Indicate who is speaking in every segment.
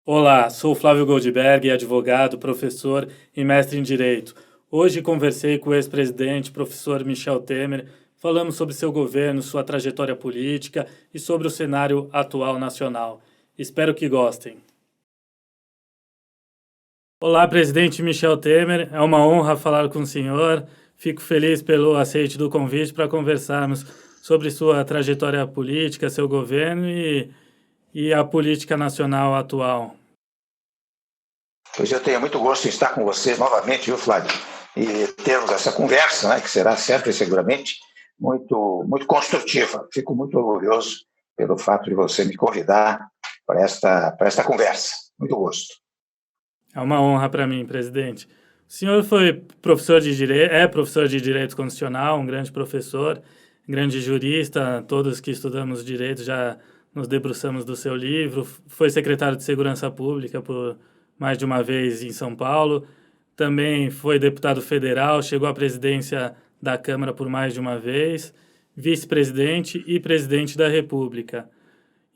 Speaker 1: Olá, sou Flávio Goldberg, advogado, professor e mestre em Direito. Hoje conversei com o ex-presidente, professor Michel Temer. Falamos sobre seu governo, sua trajetória política e sobre o cenário atual nacional. Espero que gostem. Olá, presidente Michel Temer. É uma honra falar com o senhor. Fico feliz pelo aceite do convite para conversarmos sobre sua trajetória política, seu governo e a política nacional atual.
Speaker 2: Pois eu tenho muito gosto em estar com vocês novamente, viu, Flávio? E termos essa conversa, né, que será sempre e seguramente muito construtiva. Fico muito orgulhoso pelo fato de você me convidar para esta conversa. Muito gosto.
Speaker 1: É uma honra para mim, presidente. O senhor foi professor de direito, é professor de direito constitucional, um grande professor, um grande jurista. Todos que estudamos direito já nos debruçamos do seu livro. Foi secretário de Segurança Pública por mais de uma vez em São Paulo. Também foi deputado federal, chegou à presidência da Câmara por mais de uma vez, vice-presidente e presidente da República.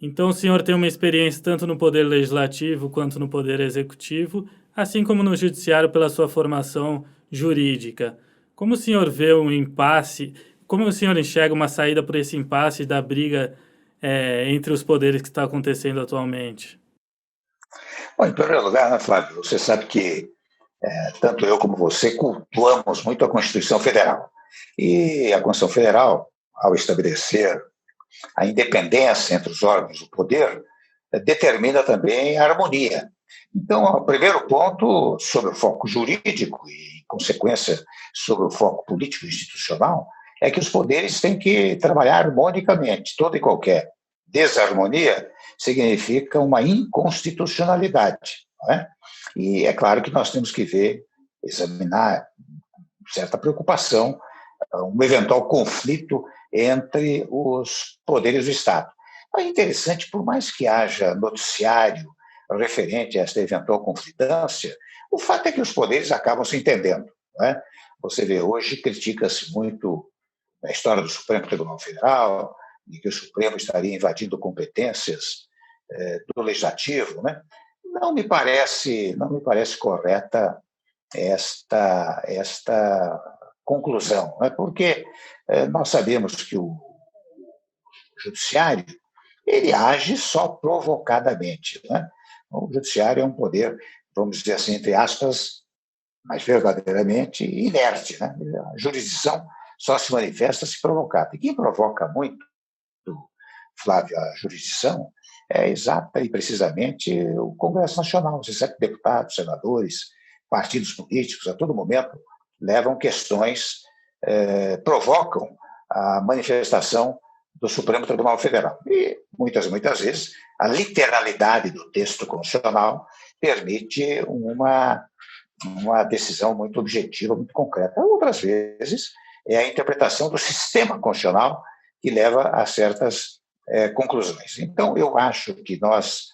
Speaker 1: Então, o senhor tem uma experiência tanto no poder legislativo quanto no poder executivo, assim como no judiciário pela sua formação jurídica. Como o senhor vê um impasse, como o senhor enxerga uma saída por esse impasse da briga entre os poderes que está acontecendo atualmente?
Speaker 2: Bom, em primeiro lugar, né, Flávio, você sabe que tanto eu como você cultuamos muito a Constituição Federal. E a Constituição Federal, ao estabelecer a independência entre os órgãos do poder, determina também a harmonia. Então, o primeiro ponto sobre o foco jurídico e, em consequência, sobre o foco político e institucional, é que os poderes têm que trabalhar harmonicamente. Toda e qualquer desarmonia significa uma inconstitucionalidade. Não é? E é claro que nós temos que examinar certa preocupação, um eventual conflito entre os poderes do Estado. É interessante, por mais que haja noticiário referente a esta eventual conflitância, o fato é que os poderes acabam se entendendo. Não é? Você vê, hoje critica-se muito a história do Supremo Tribunal Federal, de que o Supremo estaria invadindo competências do Legislativo. Né? Não me parece correta esta conclusão, né? Porque nós sabemos que o judiciário ele age só provocadamente. Né? O judiciário é um poder, vamos dizer assim, entre aspas, mas verdadeiramente inerte. Né? A jurisdição só se manifesta se provocada. E quem provoca muito, Flávio, a jurisdição é exata e precisamente o Congresso Nacional. Você sabe que deputados, senadores, partidos políticos, a todo momento, levam questões, provocam a manifestação do Supremo Tribunal Federal. E, muitas vezes, a literalidade do texto constitucional permite uma decisão muito objetiva, muito concreta. Outras vezes, é a interpretação do sistema constitucional que leva a certas conclusões. Então, eu acho que nós,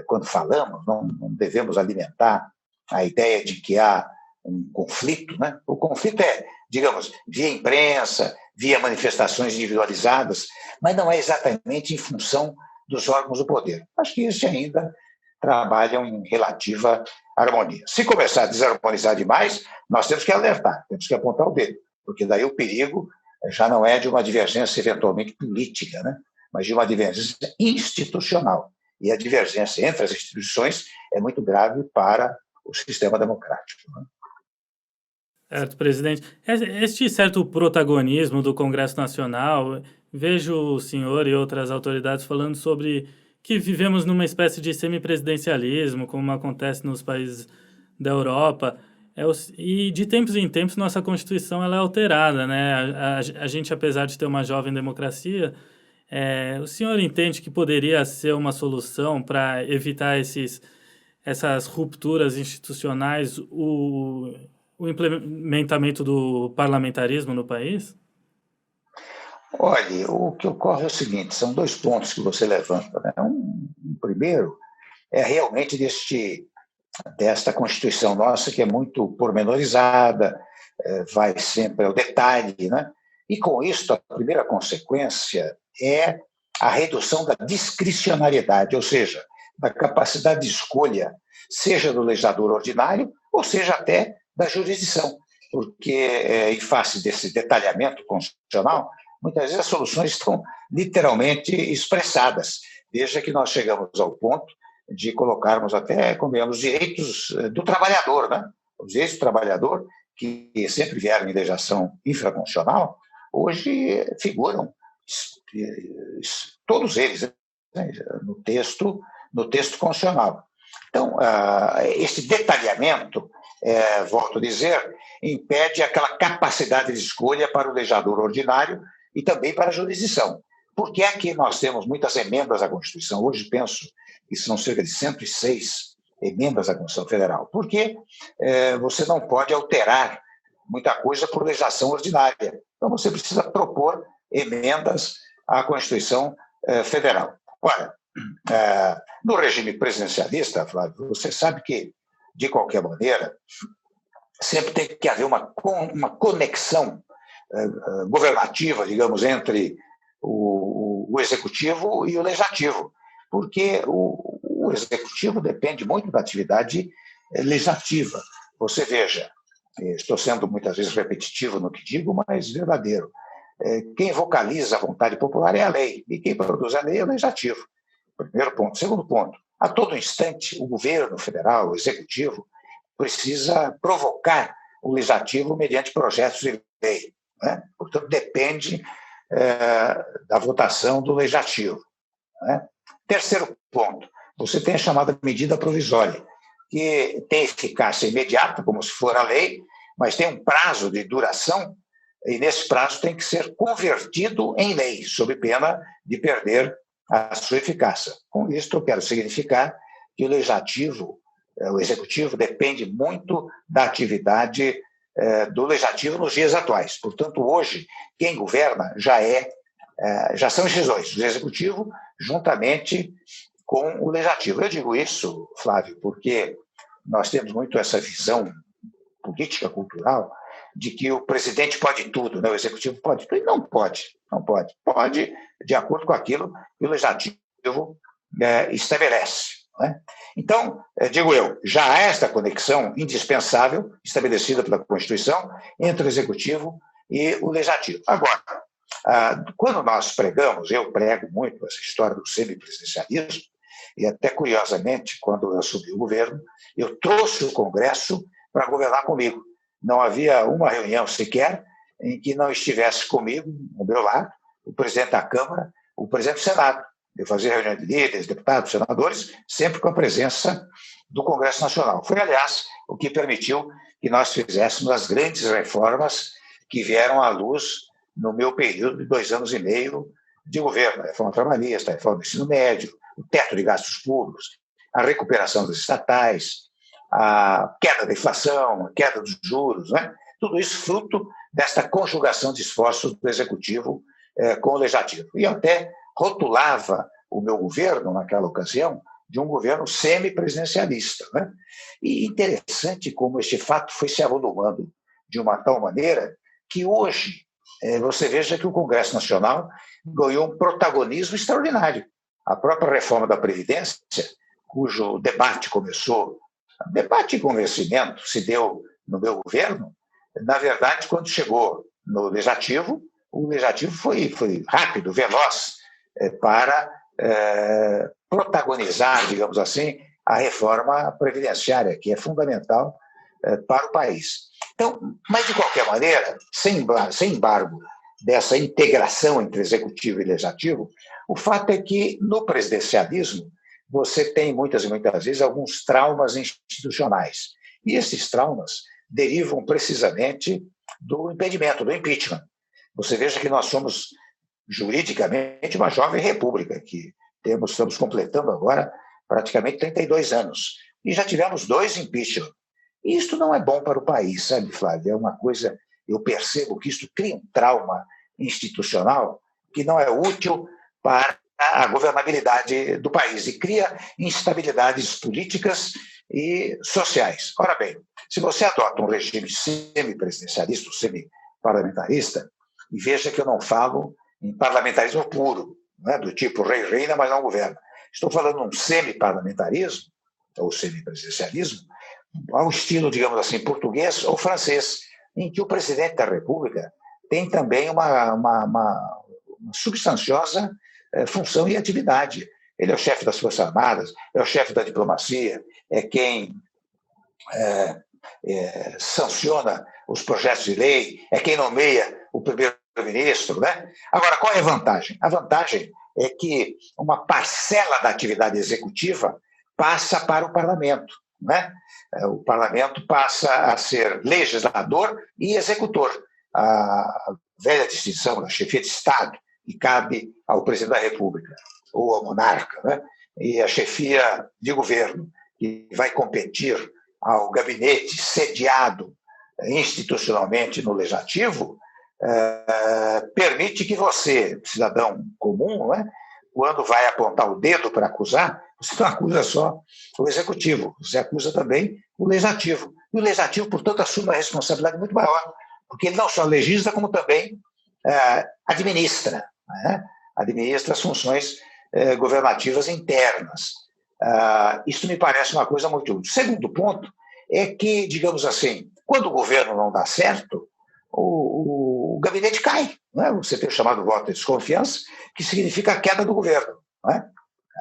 Speaker 2: quando falamos, não devemos alimentar a ideia de que há um conflito. Né? O conflito é, digamos, via imprensa, via manifestações individualizadas, mas não é exatamente em função dos órgãos do poder. Acho que estes ainda trabalham em relativa harmonia. Se começar a desarmonizar demais, nós temos que alertar, temos que apontar o dedo, porque daí o perigo já não é de uma divergência eventualmente política, né? Mas de uma divergência institucional. E a divergência entre as instituições é muito grave para o sistema democrático. Né?
Speaker 1: Certo, presidente. Este certo protagonismo do Congresso Nacional, vejo o senhor e outras autoridades falando sobre que vivemos numa espécie de semipresidencialismo, como acontece nos países da Europa. E de tempos em tempos nossa Constituição ela é alterada, né? A gente, apesar de ter uma jovem democracia, o senhor entende que poderia ser uma solução para evitar essas rupturas institucionais, o implementamento do parlamentarismo no país?
Speaker 2: Olha, o que ocorre é o seguinte: são dois pontos que você levanta. Né? Um primeiro é realmente desta Constituição nossa, que é muito pormenorizada, vai sempre ao detalhe, né? E com isso, a primeira consequência é a redução da discricionariedade, ou seja, da capacidade de escolha, seja do legislador ordinário ou seja até da jurisdição, porque, em face desse detalhamento constitucional, muitas vezes as soluções estão literalmente expressadas. Veja que nós chegamos ao ponto de colocarmos até, como os direitos do trabalhador, né? Os direitos do trabalhador, que sempre vieram em legislação infraconstitucional, hoje figuram todos eles, né, no texto constitucional. Então, esse detalhamento, volto a dizer, impede aquela capacidade de escolha para o legislador ordinário e também para a jurisdição. Por que é que nós temos muitas emendas à Constituição? Hoje penso que são cerca de 106 emendas à Constituição Federal. Porque você não pode alterar muita coisa por legislação ordinária. Então, você precisa propor emendas à Constituição Federal. Ora, no regime presidencialista, Flávio, você sabe que, de qualquer maneira, sempre tem que haver uma conexão governativa, digamos, entre o executivo e o legislativo, porque o executivo depende muito da atividade legislativa. Você veja, estou sendo muitas vezes repetitivo no que digo, mas verdadeiro. Quem vocaliza a vontade popular é a lei, e quem produz a lei é o legislativo. Primeiro ponto. Segundo ponto, a todo instante, o governo federal, o executivo, precisa provocar o legislativo mediante projetos de lei, né? Portanto, depende da votação do legislativo, né? Terceiro ponto, você tem a chamada medida provisória, que tem eficácia imediata, como se for a lei, mas tem um prazo de duração, e nesse prazo tem que ser convertido em lei, sob pena de perder a sua eficácia. Com isto, eu quero significar que o legislativo, o executivo, depende muito da atividade do legislativo nos dias atuais. Portanto, hoje, quem governa já são esses dois, o executivo juntamente com o legislativo. Eu digo isso, Flávio, porque nós temos muito essa visão política, cultural, de que o presidente pode tudo, né? O executivo pode tudo, e não pode, não pode. Pode, de acordo com aquilo que o legislativo estabelece, né? Então, digo eu, já há esta conexão indispensável, estabelecida pela Constituição, entre o executivo e o legislativo. Agora, quando nós pregamos, eu prego muito essa história do semipresidencialismo, e até curiosamente, quando eu assumi o governo, eu trouxe o Congresso para governar comigo. Não havia uma reunião sequer em que não estivesse comigo, ao meu lado, o presidente da Câmara, o presidente do Senado. Eu fazia reunião de líderes, deputados, senadores, sempre com a presença do Congresso Nacional. Foi, aliás, o que permitiu que nós fizéssemos as grandes reformas que vieram à luz no meu período de 2 anos e meio de governo. A reforma trabalhista, a reforma do ensino médio, o teto de gastos públicos, a recuperação dos estatais, a queda da inflação, a queda dos juros, né? Tudo isso fruto desta conjugação de esforços do Executivo com o Legislativo. E eu até rotulava o meu governo, naquela ocasião, de um governo semipresidencialista, né? E interessante como este fato foi se avolumando de uma tal maneira que hoje você veja que o Congresso Nacional ganhou um protagonismo extraordinário. A própria reforma da Previdência, cujo debate começou, debate e convencimento se deu no meu governo, na verdade, quando chegou no Legislativo, o Legislativo foi rápido, veloz, para protagonizar, digamos assim, a reforma previdenciária, que é fundamental para o país. Então, mas, de qualquer maneira, sem embargo dessa integração entre executivo e legislativo, o fato é que, no presidencialismo, você tem, muitas e muitas vezes, alguns traumas institucionais. E esses traumas derivam precisamente do impedimento, do impeachment. Você veja que nós somos, juridicamente, uma jovem república, que estamos completando agora praticamente 32 anos. E já tivemos 2 impeachment. E isto não é bom para o país, sabe, Flávio? É uma coisa, eu percebo que isto cria um trauma institucional que não é útil para a governabilidade do país e cria instabilidades políticas e sociais. Ora bem, se você adota um regime semipresidencialista, semi-parlamentarista, e veja que eu não falo em parlamentarismo puro, né, do tipo rei reina, mas não governa. Estou falando de um semi-parlamentarismo, ou semipresidencialismo, ao estilo, digamos assim, português ou francês, em que o presidente da República tem também uma substanciosa função e atividade. Ele é o chefe das Forças Armadas, é o chefe da diplomacia, é quem sanciona os projetos de lei, é quem nomeia o primeiro-ministro, né? Agora, qual é a vantagem? A vantagem é que uma parcela da atividade executiva passa para o parlamento, né? O parlamento passa a ser legislador e executor. A velha distinção da chefia de Estado, que cabe ao presidente da República ou ao monarca, né? E a chefia de governo, que vai competir ao gabinete sediado institucionalmente no legislativo, permite que você, cidadão comum, né, quando vai apontar o dedo para acusar, você não acusa só o executivo, você acusa também o legislativo. E o legislativo, portanto, assume uma responsabilidade muito maior, porque ele não só legisla, como também administra, né? Administra as funções governativas internas. Isso me parece uma coisa muito útil. Segundo ponto é que, digamos assim, quando o governo não dá certo, o gabinete cai. Né? Você tem o chamado voto de desconfiança, que significa a queda do governo. Né?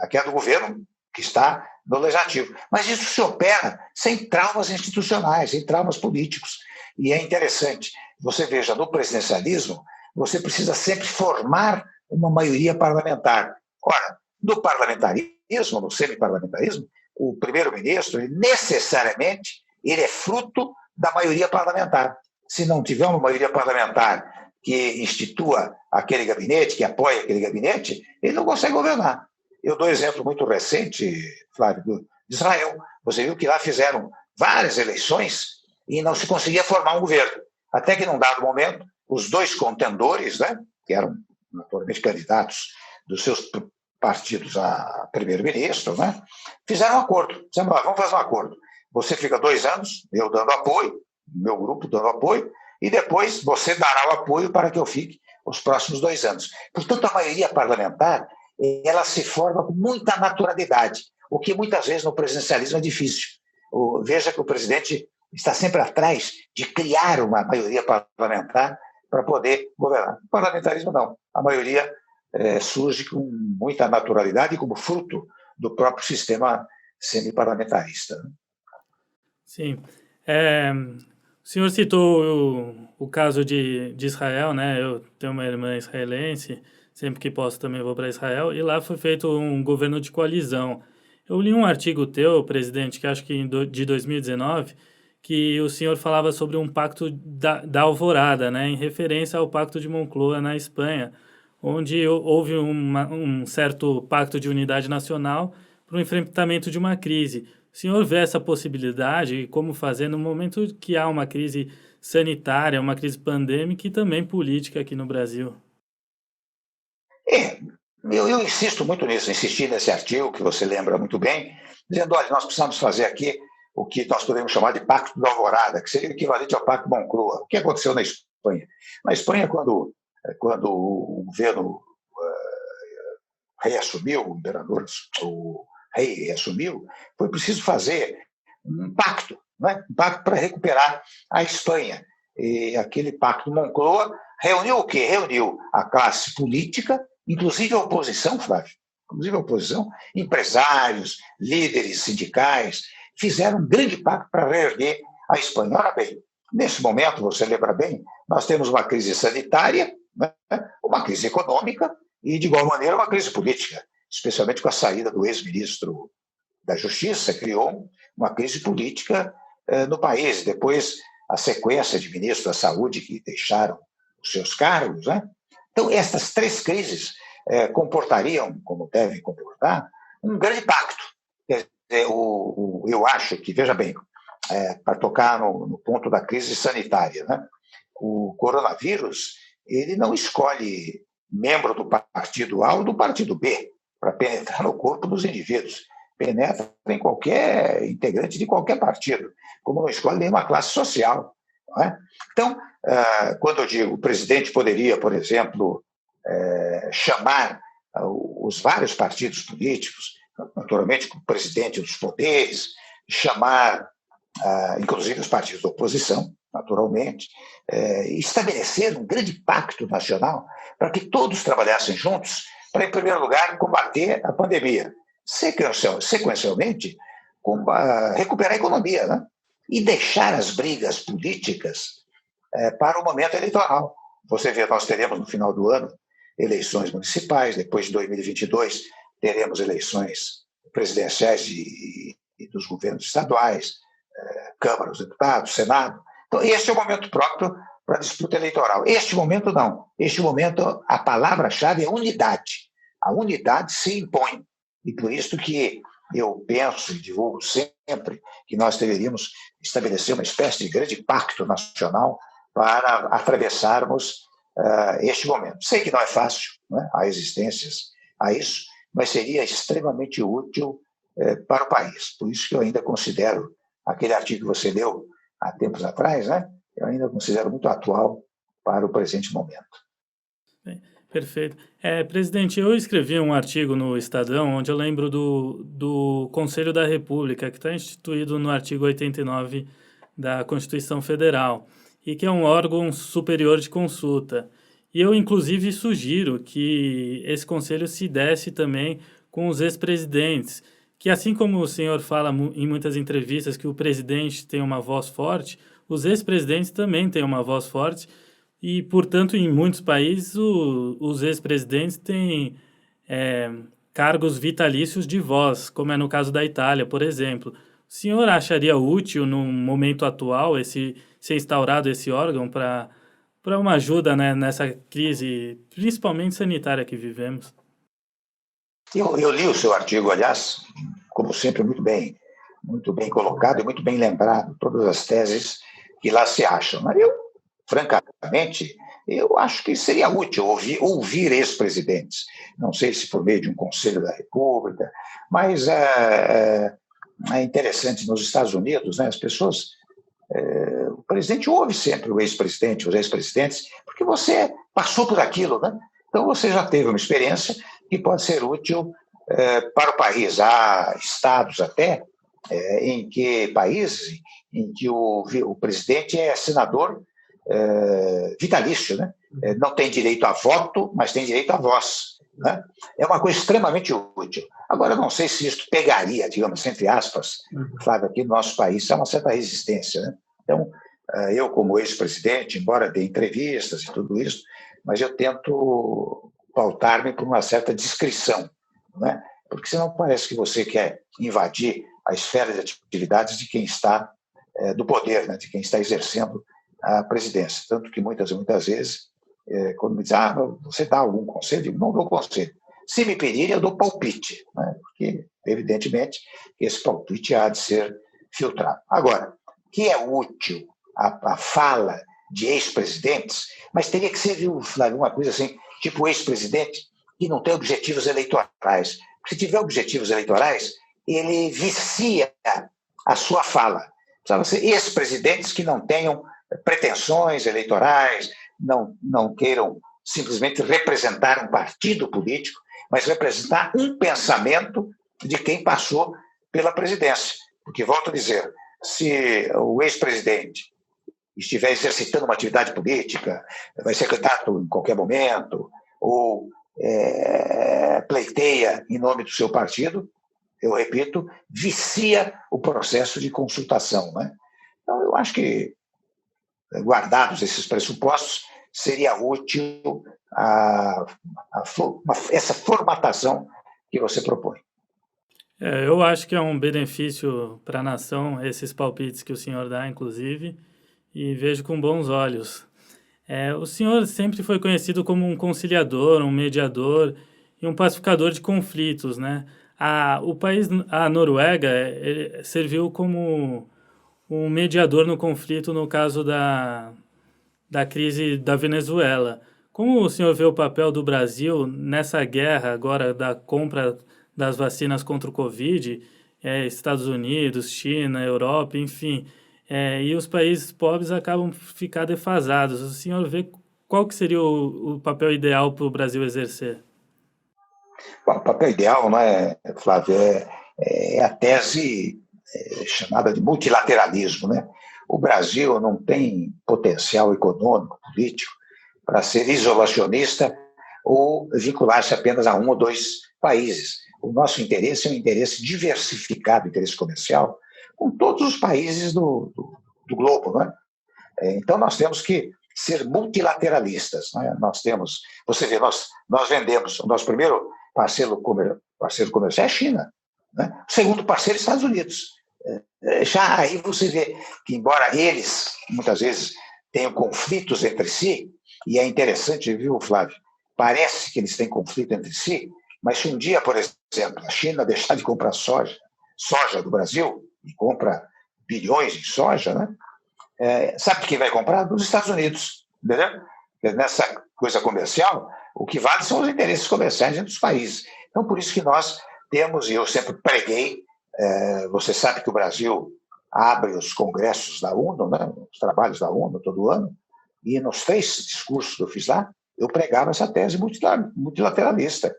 Speaker 2: A queda do governo que está no legislativo. Mas isso se opera sem traumas institucionais, sem traumas políticos. E é interessante. Você veja, no presidencialismo, você precisa sempre formar uma maioria parlamentar. Ora, no parlamentarismo, no semiparlamentarismo, o primeiro-ministro, necessariamente, ele é fruto da maioria parlamentar. Se não tiver uma maioria parlamentar que institua aquele gabinete, que apoia aquele gabinete, ele não consegue governar. Eu dou um exemplo muito recente, Flávio, de Israel. Você viu que lá fizeram várias eleições e não se conseguia formar um governo. Até que, num dado momento, os dois contendores, né, que eram naturalmente candidatos dos seus partidos a primeiro-ministro, né, fizeram um acordo. Disseram, vamos fazer um acordo. Você fica 2 anos, eu dando apoio, meu grupo dando apoio, e depois você dará o apoio para que eu fique os próximos 2 anos. Portanto, a maioria parlamentar, ela se forma com muita naturalidade, o que muitas vezes no presidencialismo é difícil. Veja que o presidente está sempre atrás de criar uma maioria parlamentar para poder governar. O parlamentarismo não. A maioria surge com muita naturalidade como fruto do próprio sistema semiparlamentarista.
Speaker 1: Sim. O senhor citou o caso de Israel, né? Eu tenho uma irmã israelense, sempre que posso também vou para Israel, e lá foi feito um governo de coalizão. Eu li um artigo teu, presidente, que acho que de 2019, que o senhor falava sobre um pacto da Alvorada, né? Em referência ao Pacto de Moncloa na Espanha, onde houve um certo pacto de unidade nacional para o enfrentamento de uma crise. O senhor vê essa possibilidade e como fazer no momento que há uma crise sanitária, uma crise pandêmica e também política aqui no Brasil?
Speaker 2: Eu insisto muito nisso, insisti nesse artigo que você lembra muito bem, dizendo, olha, nós precisamos fazer aqui o que nós podemos chamar de Pacto da Alvorada, que seria o equivalente ao Pacto Moncloa. O que aconteceu na Espanha? Na Espanha, quando o governo reassumiu, o rei reassumiu, foi preciso fazer um pacto, né? Um pacto para recuperar a Espanha. E aquele Pacto Moncloa reuniu o quê? Reuniu a classe política, inclusive a oposição, Flávio, inclusive a oposição, empresários, líderes sindicais, fizeram um grande pacto para reerguer a Espanha. Ora bem, nesse momento, você lembra bem, nós temos uma crise sanitária, né? Uma crise econômica e, de igual maneira, uma crise política, especialmente com a saída do ex-ministro da Justiça, criou uma crise política no país. Depois, a sequência de ministros da Saúde que deixaram os seus cargos, né? Então, essas 3 crises comportariam, como devem comportar, um grande pacto. Quer dizer, eu acho que, veja bem, para tocar no ponto da crise sanitária, né? O coronavírus, ele não escolhe membro do partido A ou do partido B para penetrar no corpo dos indivíduos. Penetra em qualquer integrante de qualquer partido, como não escolhe nenhuma classe social. Não é? Então, quando eu digo o presidente poderia, por exemplo, chamar os vários partidos políticos naturalmente, com o presidente dos poderes, chamar, inclusive, os partidos da oposição, naturalmente, estabelecer um grande pacto nacional para que todos trabalhassem juntos para, em primeiro lugar, combater a pandemia. Sequencialmente, recuperar a economia, né? E deixar as brigas políticas para o momento eleitoral. Você vê, nós teremos no final do ano eleições municipais, depois de 2022 teremos eleições presidenciais e dos governos estaduais, Câmara dos Deputados, Senado. Então, este é o momento próprio para a disputa eleitoral. Este momento não. Este momento, a palavra-chave é unidade. A unidade se impõe. E por isso que eu penso e divulgo sempre que nós deveríamos estabelecer uma espécie de grande pacto nacional para atravessarmos este momento. Sei que não é fácil, né? Há resistências a isso, mas seria extremamente útil para o país. Por isso que eu ainda considero aquele artigo que você leu há tempos atrás, né? Eu ainda considero muito atual para o presente momento.
Speaker 1: Perfeito. Presidente, eu escrevi um artigo no Estadão onde eu lembro do Conselho da República, que está instituído no artigo 89 da Constituição Federal, e que é um órgão superior de consulta. E eu, inclusive, sugiro que esse conselho se desse também com os ex-presidentes, que assim como o senhor fala em muitas entrevistas que o presidente tem uma voz forte, os ex-presidentes também têm uma voz forte e, portanto, em muitos países, os ex-presidentes têm cargos vitalícios de voz, como é no caso da Itália, por exemplo. O senhor acharia útil, no momento atual, ser instaurado esse órgão para uma ajuda, né, nessa crise, principalmente sanitária que vivemos?
Speaker 2: Eu li o seu artigo, aliás, como sempre, muito bem colocado e muito bem lembrado, todas as teses que lá se acham. Mas francamente, eu acho que seria útil ouvir ex-presidentes. Não sei se por meio de um Conselho da República, mas é interessante nos Estados Unidos, né, as pessoas. O presidente ouve sempre o ex-presidente, os ex-presidentes, porque você passou por aquilo, né? Então você já teve uma experiência que pode ser útil para o país. Há estados até países em que o presidente é senador vitalício, né? Não tem direito a voto, mas tem direito à voz, né? É uma coisa extremamente útil. Agora, não sei se isso pegaria, digamos, entre aspas, Flávio, aqui no nosso país, há uma certa resistência, né? Então, eu, como ex-presidente, embora dê entrevistas e tudo isso, mas eu tento pautar-me por uma certa discrição, né? Porque senão parece que você quer invadir a esfera de atividades de quem está do poder, né? De quem está exercendo a presidência. Tanto que muitas vezes, quando me dizem, você dá algum conselho? Eu digo, não dou conselho. Se me pedirem, eu dou palpite, né? Porque, evidentemente, esse palpite há de ser filtrado. Agora, que é útil a fala de ex-presidentes, mas teria que ser, Flávio, uma coisa assim, tipo ex-presidente que não tem objetivos eleitorais. Se tiver objetivos eleitorais, ele vicia a sua fala. Precisava ser ex-presidentes que não tenham pretensões eleitorais, não queiram simplesmente representar um partido político, mas representar um pensamento de quem passou pela presidência. Porque, volto a dizer, se o ex-presidente estiver exercitando uma atividade política, vai ser candidato em qualquer momento, ou pleiteia em nome do seu partido, eu repito, vicia o processo de consultação, né? Então, eu acho que, guardados esses pressupostos, seria útil essa formatação que você propõe.
Speaker 1: Eu acho que é um benefício para a nação, esses palpites que o senhor dá, inclusive, e vejo com bons olhos. O senhor sempre foi conhecido como um conciliador, um mediador e um pacificador de conflitos, né? A Noruega, serviu como um mediador no conflito no caso da crise da Venezuela. Como o senhor vê o papel do Brasil nessa guerra agora da compra das vacinas contra o Covid, Estados Unidos, China, Europa, enfim, e os países pobres acabam ficando defasados. O senhor vê qual que seria o papel ideal para o Brasil exercer?
Speaker 2: Bom, o papel ideal, não é, Flávio, é a tese chamada de multilateralismo, né? O Brasil não tem potencial econômico, político, para ser isolacionista ou vincular-se apenas a um ou dois países. O nosso interesse é um interesse diversificado, interesse comercial, com todos os países do globo, né? Então, nós temos que ser multilateralistas. Né? Nós temos, você vê, nós vendemos, o nosso primeiro parceiro comercial é a China, né? O segundo parceiro é os Estados Unidos. Já aí você vê que, embora eles, muitas vezes, tenham conflitos entre si, e é interessante, viu, Flávio? Parece que eles têm conflito entre si, mas se um dia, por exemplo, a China deixar de comprar soja do Brasil, e compra bilhões de soja, né? Sabe de quem vai comprar? Dos Estados Unidos, entendeu? Nessa coisa comercial, o que vale são os interesses comerciais entre os países. Então, por isso que nós temos, e eu sempre preguei, você sabe que o Brasil abre os congressos da ONU, né, os trabalhos da ONU todo ano, e nos 3 discursos que eu fiz lá, eu pregava essa tese multilateralista.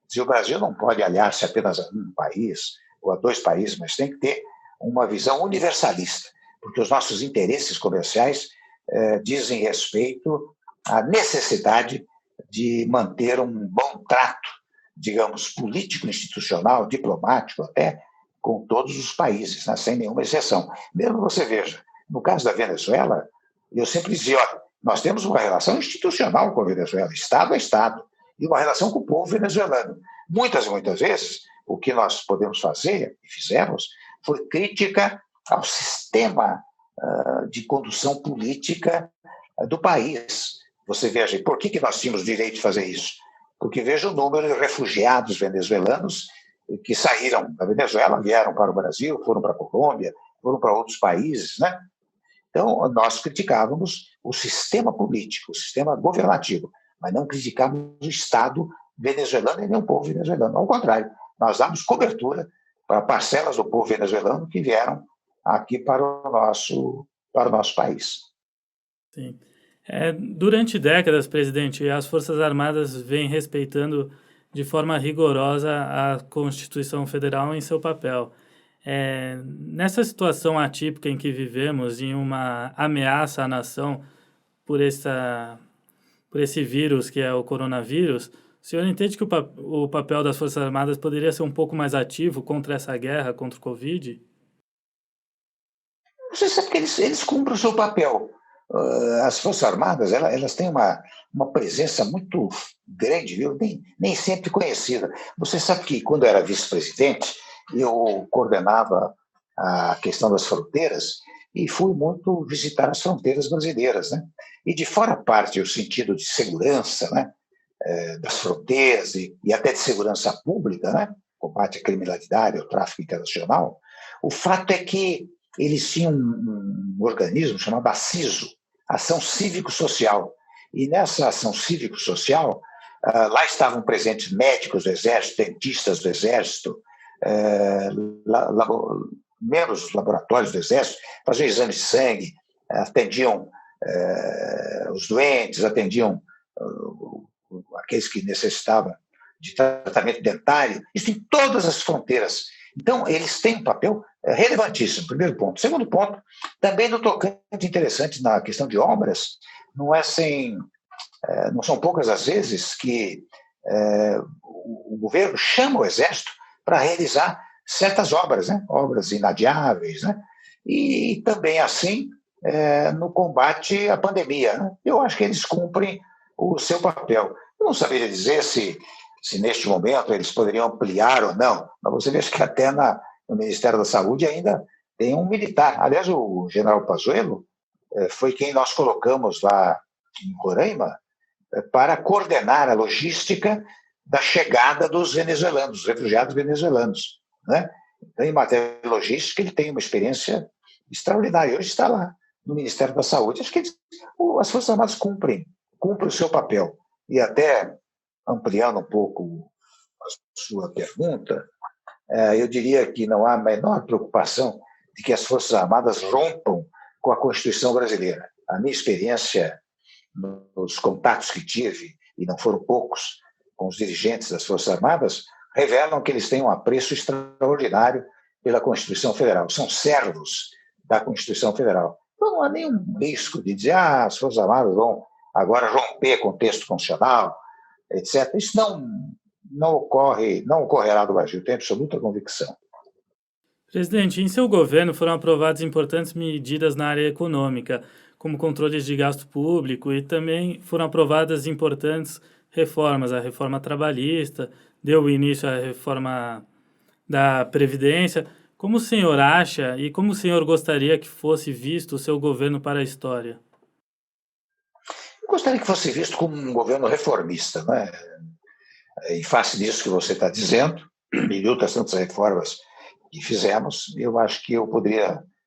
Speaker 2: Se o Brasil não pode aliar-se apenas a um país ou a 2 países, mas tem que ter uma visão universalista, porque os nossos interesses comerciais dizem respeito à necessidade de manter um bom trato, digamos, político, institucional, diplomático, até com todos os países, né, sem nenhuma exceção. Mesmo você veja, no caso da Venezuela, eu sempre dizia, olha, nós temos uma relação institucional com a Venezuela, Estado a Estado, e uma relação com o povo venezuelano. Muitas e muitas vezes, o que nós podemos fazer, e fizemos, foi crítica ao sistema de condução política do país. Você veja, por que nós tínhamos direito de fazer isso? Porque veja o número de refugiados venezuelanos que saíram da Venezuela, vieram para o Brasil, foram para a Colômbia, foram para outros países, né? Então, nós criticávamos o sistema político, o sistema governativo, mas não criticávamos o Estado venezuelano e nem o povo venezuelano. Ao contrário, nós damos cobertura para parcelas do povo venezuelano que vieram aqui para o nosso país.
Speaker 1: Sim. Durante décadas, presidente, as Forças Armadas vêm respeitando de forma rigorosa a Constituição Federal em seu papel. Nessa situação atípica em que vivemos, em uma ameaça à nação por esse vírus que é o coronavírus, o senhor entende que o papel das Forças Armadas poderia ser um pouco mais ativo contra essa guerra, contra o Covid?
Speaker 2: Você sabe que eles cumprem o seu papel. As Forças Armadas elas têm uma presença muito grande, viu? Nem sempre conhecida. Você sabe que, quando eu era vice-presidente, eu coordenava a questão das fronteiras e fui muito visitar as fronteiras brasileiras, né? E, de fora parte o sentido de segurança, né, das fronteiras e até de segurança pública, né, combate à criminalidade, ao tráfico internacional, o fato é que eles tinham um organismo chamado ACISO, Ação Cívico-Social. E nessa ação cívico-social, lá estavam presentes médicos do Exército, dentistas do Exército, membros dos laboratórios do Exército, faziam exame de sangue, atendiam os doentes, atendiam aqueles que necessitavam de tratamento dentário, isso em todas as fronteiras. Então, eles têm um papel relevantíssimo, primeiro ponto. Segundo ponto, também no tocante interessante na questão de obras, não são poucas as vezes que o governo chama o Exército para realizar certas obras, né? Obras inadiáveis, né? E também, assim, no combate à pandemia, né? Eu acho que eles cumprem o seu papel. Eu não saberia dizer se neste momento eles poderiam ampliar ou não, mas você vê que até no Ministério da Saúde ainda tem um militar. Aliás, o general Pazuello foi quem nós colocamos lá em Roraima para coordenar a logística da chegada dos venezuelanos, dos refugiados venezuelanos, né? Então, em matéria de logística, ele tem uma experiência extraordinária. Hoje está lá no Ministério da Saúde. Acho que as Forças Armadas cumprem o seu papel. E até ampliando um pouco a sua pergunta, eu diria que não há a menor preocupação de que as Forças Armadas rompam com a Constituição brasileira. A minha experiência nos contatos que tive, e não foram poucos, com os dirigentes das Forças Armadas, revelam que eles têm um apreço extraordinário pela Constituição Federal. São servos da Constituição Federal. Então, não há nenhum risco de dizer as Forças Armadas vão agora romper com o texto constitucional, etc. Isso não ocorrerá no Brasil, tenho absoluta convicção.
Speaker 1: Presidente, em seu governo foram aprovadas importantes medidas na área econômica, como controles de gasto público, e também foram aprovadas importantes reformas. A reforma trabalhista, deu início à reforma da Previdência. Como o senhor acha e como o senhor gostaria que fosse visto o seu governo para a história?
Speaker 2: Eu gostaria que fosse visto como um governo reformista, né? Em face disso que você está dizendo, e de outras tantas reformas que fizemos, eu acho que o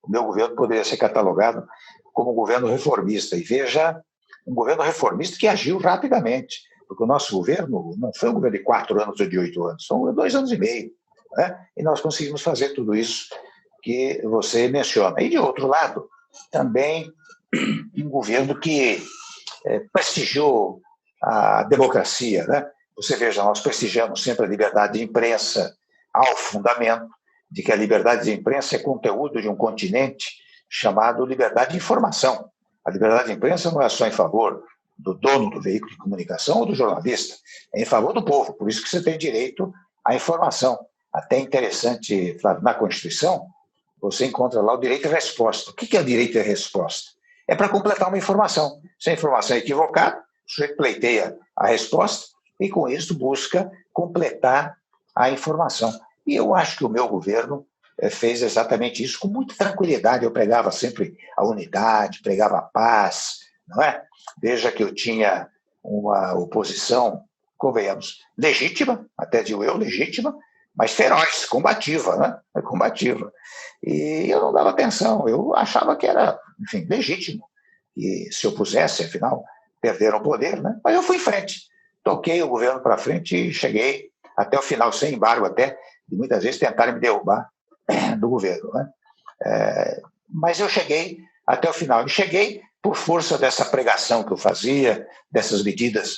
Speaker 2: meu governo poderia ser catalogado como um governo reformista. E veja, um governo reformista que agiu rapidamente, porque o nosso governo não foi um governo de 4 anos ou de 8 anos, são 2 anos e meio. Né? E nós conseguimos fazer tudo isso que você menciona. E, de outro lado, também um governo que prestigiou a democracia. Né? Você veja, nós prestigiamos sempre a liberdade de imprensa ao fundamento de que a liberdade de imprensa é conteúdo de um continente chamado liberdade de informação. A liberdade de imprensa não é só em favor do dono do veículo de comunicação ou do jornalista, é em favor do povo, por isso que você tem direito à informação. Até interessante, Flávio, na Constituição, você encontra lá o direito à resposta. O que é o direito à resposta? É para completar uma informação. Se a informação é equivocada, o sujeito pleiteia a resposta e, com isso, busca completar a informação. E eu acho que o meu governo fez exatamente isso com muita tranquilidade. Eu pregava sempre a unidade, pregava a paz, não é? Veja que eu tinha uma oposição, convenhamos, legítima, até digo eu, legítima, mas feroz, combativa, né? Combativa. E eu não dava atenção, eu achava que era, enfim, legítimo. E se opusesse, afinal, perderam o poder, né? Mas eu fui em frente, toquei o governo para frente e cheguei até o final, sem embargo até, de muitas vezes tentarem me derrubar do governo. Né? Mas eu cheguei até o final. E cheguei por força dessa pregação que eu fazia, dessas medidas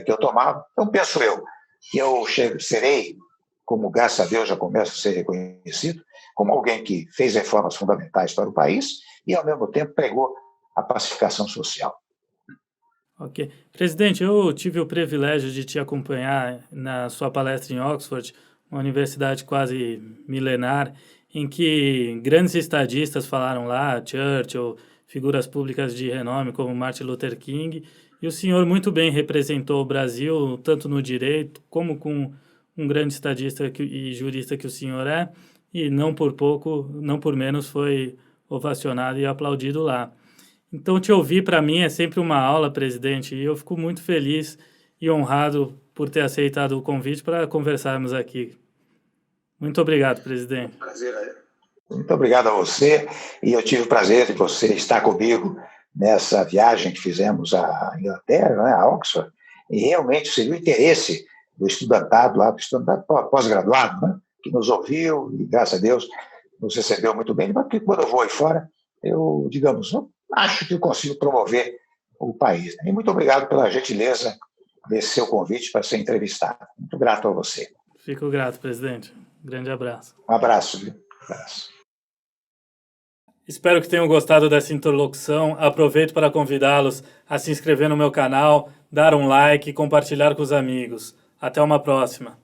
Speaker 2: que eu tomava. Então, penso eu, que eu serei, como graças a Deus já começo a ser reconhecido, como alguém que fez reformas fundamentais para o país e, ao mesmo tempo, pregou a pacificação social.
Speaker 1: Ok. Presidente, eu tive o privilégio de te acompanhar na sua palestra em Oxford, uma universidade quase milenar, em que grandes estadistas falaram lá, Churchill, figuras públicas de renome como Martin Luther King, e o senhor muito bem representou o Brasil, tanto no direito como com um grande estadista e jurista que o senhor é, e não por pouco, não por menos, foi ovacionado e aplaudido lá. Então, te ouvir, para mim, é sempre uma aula, presidente, e eu fico muito feliz e honrado por ter aceitado o convite para conversarmos aqui. Muito obrigado, presidente.
Speaker 2: Prazer, muito obrigado a você, e eu tive o prazer de você estar comigo nessa viagem que fizemos à Inglaterra, né, a Oxford, e realmente seria o interesse do estudantado lá, do estudantado pós-graduado, né, que nos ouviu e, graças a Deus, nos recebeu muito bem, porque quando eu vou aí fora, eu, digamos, acho que eu consigo promover o país. E muito obrigado pela gentileza desse seu convite para ser entrevistado. Muito grato a você.
Speaker 1: Fico grato, presidente. Um grande abraço.
Speaker 2: Um abraço, viu? Um abraço.
Speaker 1: Espero que tenham gostado dessa interlocução. Aproveito para convidá-los a se inscrever no meu canal, dar um like e compartilhar com os amigos. Até uma próxima.